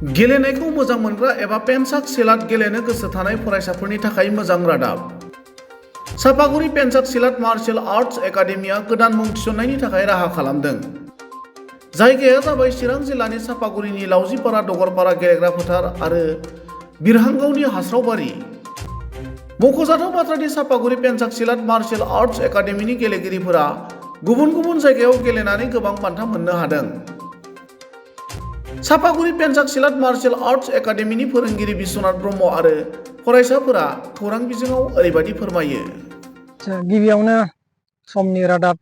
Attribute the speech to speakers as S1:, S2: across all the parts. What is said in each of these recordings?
S1: गेलेनायखौ मोजां मोनग्रा एबा पेन्चाक सिलाट गेलेनो गोसो थानाय फरायसाफोरनि थाखाय मोजां रादाब। चापागुरि पेन्चाक सिलाट मार्शेल आर्ट्स एकाडेमिया गोदान मुं थिसननायनि थाखाय राहा खालामदों। जायगाया जाबाय चिरां जिल्लानि चापागुरिनि लावजिपारा दगरपारा गेलेग्रा फोथार आरो बिरहांगावनि हास्रावबारि। मख'जाथाव बाथ्रादि चापागुरि पेन्चाक सिलाट मार्शेल आर्ट्स एकाडेमिनि गेलेगिरिफोरा गुबुन गुबुन जायगायाव गेलेनानै गोबां बान्था मोननो हादों। चापागुरि पेन्चाक सिलाट मार्शेल आर्ट्स एकाडेमिनि फोरोंगिरि बिश्वनाथ ब्रह्म आरो फरायसाफोरा खौरां बिजोङाव ओरैबायदि फोरमायो।
S2: गिबियावनो समनि रादाब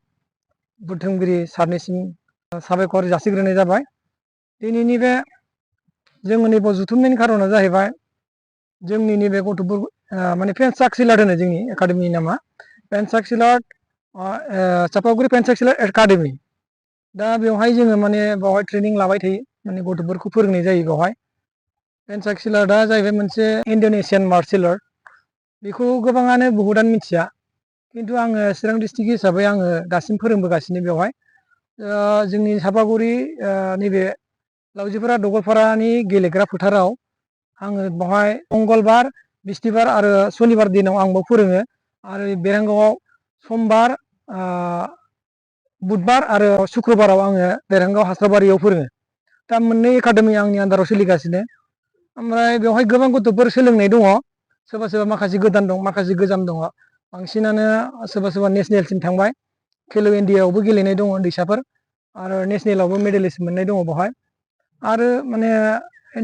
S2: बुथुमगिरि सारनिसिम साबायखर जासिग्रोनाय जाबाय। दिनैनि बे जोंनि नैबे जुथुमनायनि खारना जाहैबाय जोंनि नैबे गथ'फोर माने पेन्चाक सिलाट होनो जोंनि एकाडेमिनि नामा पेन्चाक सिलाट चापागुरि पेन्चाक सिलाट एकाडेमि। दा बेवहाय जोङो माने बेवहाय ट्रेनिं लाबाय थायो, माने गथ'फोरखौ फोरोंनाय जायो। बेवहाय पेन्चाक सिलाटआ जाहैबाय मोनसे इन्ड'नेसियान मार्शेल आर्ट। बेखौ गोबाङानो बहुतानो मिथिया, खिन्थु आङो चिरां डिस्ट्रिक्ट हिसाबै आङो दासिम फोरोंबोगासिनो बेवहाय। जोंनि चापागुरि नैबे लावजिपारा दगरपारानि गेलेग्रा फोथाराव आङो बेवहाय मंगलबार, बिस्थिबार आरो सनिबार दिनाव आंबो फोरोङो आरो बेरहांगावआव समबार, बुधबार आरो शुक्रबाराव आङो बेरहांगाव हास्रावबारियाव फोरोङो। दा मोननै एकाडेमि आंनि आन्दाराव सोलिगासिनो। ओमफ्राय बेवहाय गोबां गथ'फोर सोलोंनाय दङ। सोरबा सोरबा माखासे गोदान दं, माखासे गोजाम दङ। बांसिनानो सोरबा सोरबा नेसनेलसिम थांबाय। खेल' इन्डियायावबो गेलेनाय दङ उन्दैसाफोर आरो नेसनेलावबो मेडेलिस्ट मोननाय दङ बेवहाय। आरो माने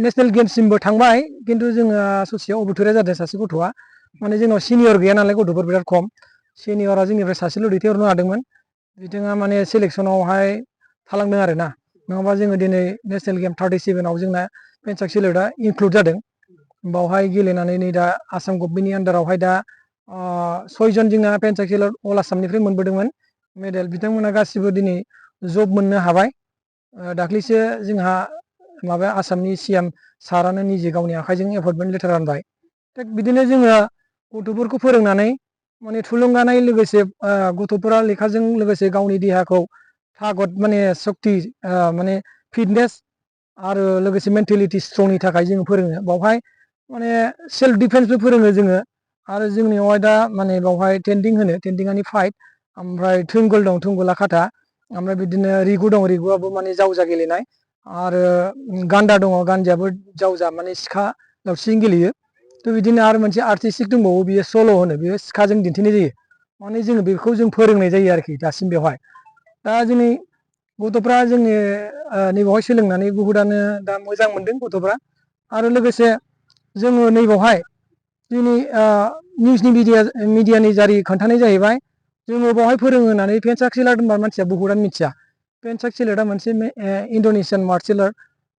S2: नेसनेल गेम्ससिमबो थांबाय, खिन्थु जोङो ससेयाव अबथुराया जादों सासे गथ'आ। माने जोंनाव सिनियर गैया नालाय, गथ'फोर बिराद खम। सिनियरा जोंनिफ्राय सासेल' दैथायहरनो हादोंमोन। बिथाङा माने सेलेक्सनावहाय थालांदों आरो ना। नङाबा जोङो दिनै नेसनेल गेम 37आव जोंना पेन्चाक सिलाटआ इनक्लुड जादों। बावहाय गेलेनानै नै दा आसाम गभमेन्टनि आन्दारावहाय दा 6 जन जोंना पेन्चाक सिलाट अल आसामनिफ्राय मोनबोदोंमोन मेडेल। बिथांमोना गासिबो दिनै जब मोननो हाबाय। दाख्लैसो जोंहा माबा आसामनि CM सारानो निजे गावनि आखाइजों एपइन्टमेन्ट लेटार रानबाय। थिग बिदिनो जोङो गथ'फोरखौ फोरोंनानै माने थुलुंगानाय लोगोसे गथ'फोरा लेखाजों लोगोसे गावनि देहाखौ थागद माने सक्ति माने फिटनेस आरो लोगोसे मेन्टेलिटि स्ट्रंनि थाखाय जोङो फोरोङो। बावहाय माने सेल्फ डिफेन्सबो फोरोङो जोङो। आरो जोंनियावहाय दा माने बावहाय टेन्डिं होनो, टेन्डिंआनि फाइट, ओमफ्राय थुंगल दं, थुंगला खाथा, ओमफ्राय बिदिनो रिगु दं, रिगुआबो माने जावजा गेलेनाय, आरो गान्दा दङ, गान्दायाबो जावजा माने सिखा लावथिजों गेलेयो। थ' बिदिनो आरो मोनसे आर्टिस्टिक दंबावो, बियो सल' होनो, बेयो सिखाजों दिन्थिनाय जायो। माने जोङो बेखौ जों फोरोंनाय जायो आरोखि दासिम बेवहाय। दा जोंनि गथ'फ्रा जोंनि नैबावहाय सोलोंनानै बहुतानो दा मोजां मोनदों गथ'फ्रा। आरो लोगोसे जोङो नैबावहाय दिनै निउसनि मिडियानि जारि खोन्थानाय जाहैबाय, जोङो बावहाय फोरोङो होननानै पेन्चाक सिलाट होनबा मानसिया बहुतानो मिथिया। पेन्चाक सिलाटआ मोनसे इन्ड'नेसियान मार्शेल आर्ट।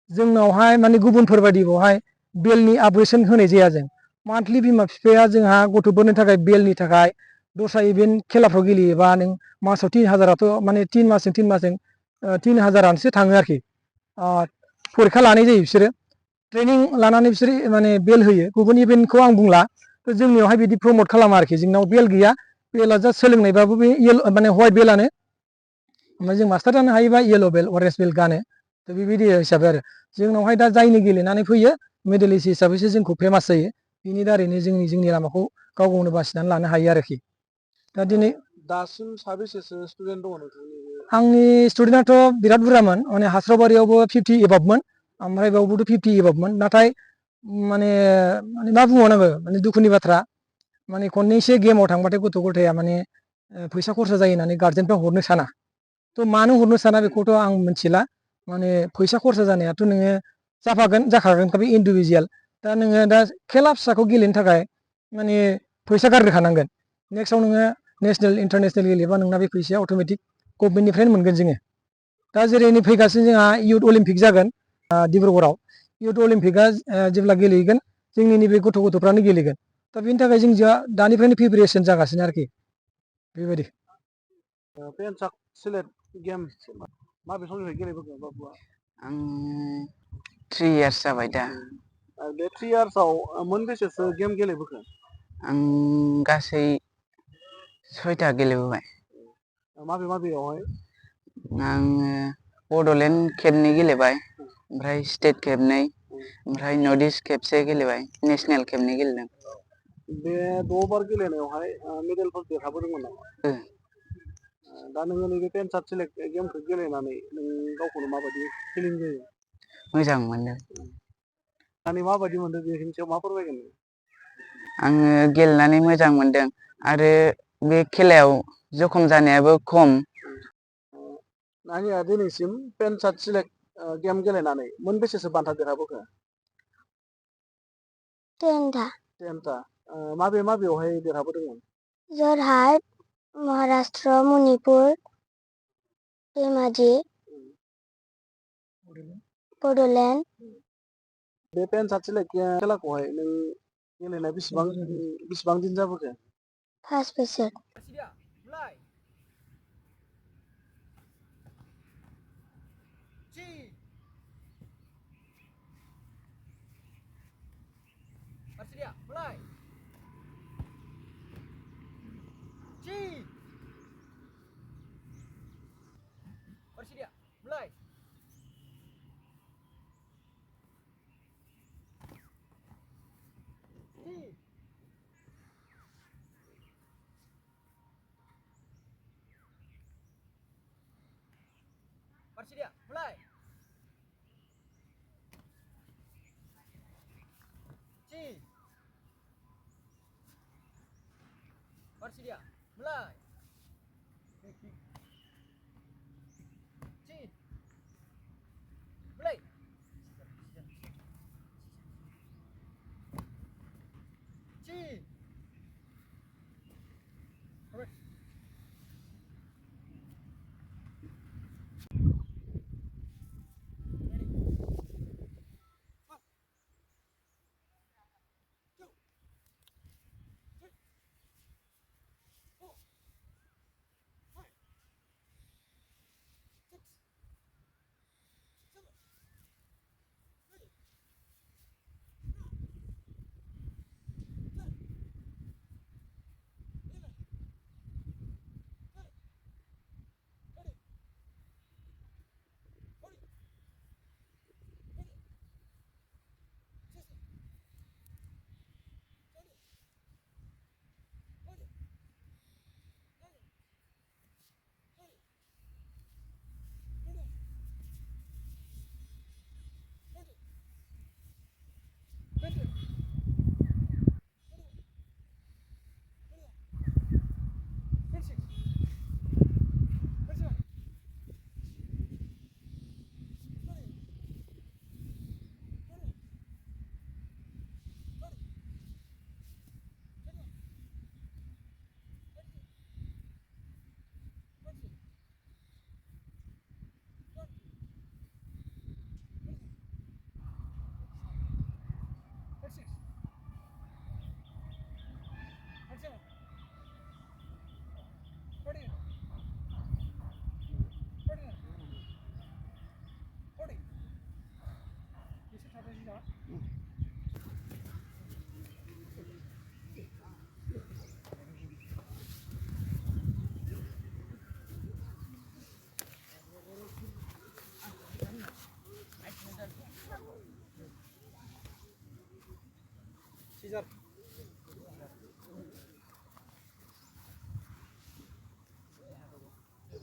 S2: जोंनावहाय माने गुबुनफोरबायदि बेवहाय बेलनि आपग्रेसन होनाय जाया। जों मान्थलि बिमा बिफाया जोंहा गथ'फोरनि थाखाय बेलनि थाखाय दस्रा इभेन्ट खेलाफ्राव गेलेयोबा नों मासाव 3000आथ' माने 3 मासजों 3000आनोसो थाङो आरोखि। फरिखा लानाय जायो बिसोरो, ट्रेनिं लानानै बिसोरो माने बेल होयो। गुबुन इभेन्टखौ आं बुंला, जोंनियावहाय बिदि प्रमट खालामा आरोखि। जोंनाव बेल गैया, बेला जास्ट सोलोंनायबाबो बे माने हवाइट बेलानो। ओमफ्राय जों मास्टार जानो हायोबा येल' बेल अरेन्ज बेल गानो। थ' बेबायदि हिसाबै आरो जोंनावहाय दा जायनो गेलेनानै फैयो मेडेलिस्ट हिसाबैसो जोंखौ फेमास जायो। बिनि दारैनो जोंनि लामाखौ गाव गावनो बासिनानै लानो हायो आरोखि। दा दिनै
S3: दासिम साबेसेसो स्टुडेन्ट दङ नोंथांनि?
S2: आंनि स्टुडेन्टआथ' बिराद बुरजामोन, माने हास्रावबारियावबो 50 एबाबमोन, ओमफ्राय बेयावबोथ' 50 एबाबमोन। नाथाय माने मा बुंबावनांगौ, माने दुखुनि बाथ्रा, माने खननैसो गेमाव थांबाथाय गथ' गथाया माने फैसा खरसा जायो होननानै गार्जेनफ्रा हरनो साना। थ' मानो हरनो साना बेखौथ' आं मिथिला। माने फैसा खरसा जानायाथ' नोङो जाखागोन बे इन्डिभिजुवेल। दा नोङो दा खेला फिसाखौ गेलेनो थाखाय माने फैसा गारग्रोखानांगोन। नेक्स्टआव नोङो नेसनेल इन्टारनेसनेल गेलेबा नोंना बे फैसाया अट'मेटिक गभमेन्टनिफ्रायनो मोनगोन जोङो। दा जेरै नै फैगासिनो जोंहा इयुथ अलिम्पिक जागोन डिब्रुगड़आव। इयुथ अलिम्पिकआ जेब्ला गेलेगोन जोंनि नैबे गथ'फ्रानो गेलेगोन। दा बेनि थाखाय जों दानिफ्रायनो प्रिपेरेसन जागासिनो आरोखि बेबायदि।
S3: पेन्चाक सिलेट गेम माबे समनिफ्राय गेलेबोखो बाबुआ?
S4: आं 3 इयार्स जाबाय दा।
S3: बे 3 इयार्सआव मोनबेसेसो गेम गेलेबोखो?
S4: आं गासै 6था गेलेबोबाय।
S3: माबे माबेयावहाय?
S4: आङो बड'लेण्ड खेबनै गेलेबाय, ओमफ्राय स्टेट खेबनै, ओमफ्राय नर्थ इस्ट खेबसे गेलेबाय नेसनेल खेबनै गेलेदों
S3: बे 6 बार गेलेनायावहाय मेडेलफोर देरहाबोदोंमोन नामा?
S4: ओ
S3: दा नोङो नैबे पेन्साक सिलेक्ट गेमखौ गेलेनानै नों गावखौनो माबायदि फिलिं जायो?
S4: मोजां मोनदों
S3: माने माबायदि मोनदों बेनि सायाव मा फोरमायगोन नों?
S4: आङो गेलेनानै मोजां मोनदों आरो बे खेलायाव जखम जानायाबो खम
S3: नानिया दिनैसिम पेन्साक सिलेक्ट गेम गेलेनानै मोनबेसेसो बान्था देरहाबोखो?
S5: 10टा
S3: 10टा माबेयावहाय देरहाबोदोंमोन?
S5: जरहाट, महाराष्ट्र, मणिपुर, धेमाजि, बड'लेण्ड।
S3: बे पेन्साक सिलेक्ट खेलाखौहाय नों गेलेनाय बेसेबां दिन जाबोखो?
S5: 5 बोसोर।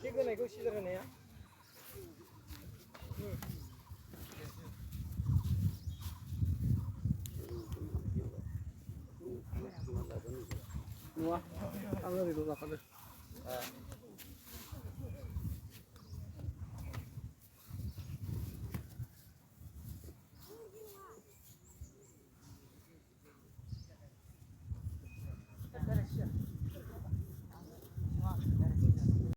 S2: किक होनायखौ सिजार होनाया
S3: नुवा आं ओरैनो जाखादो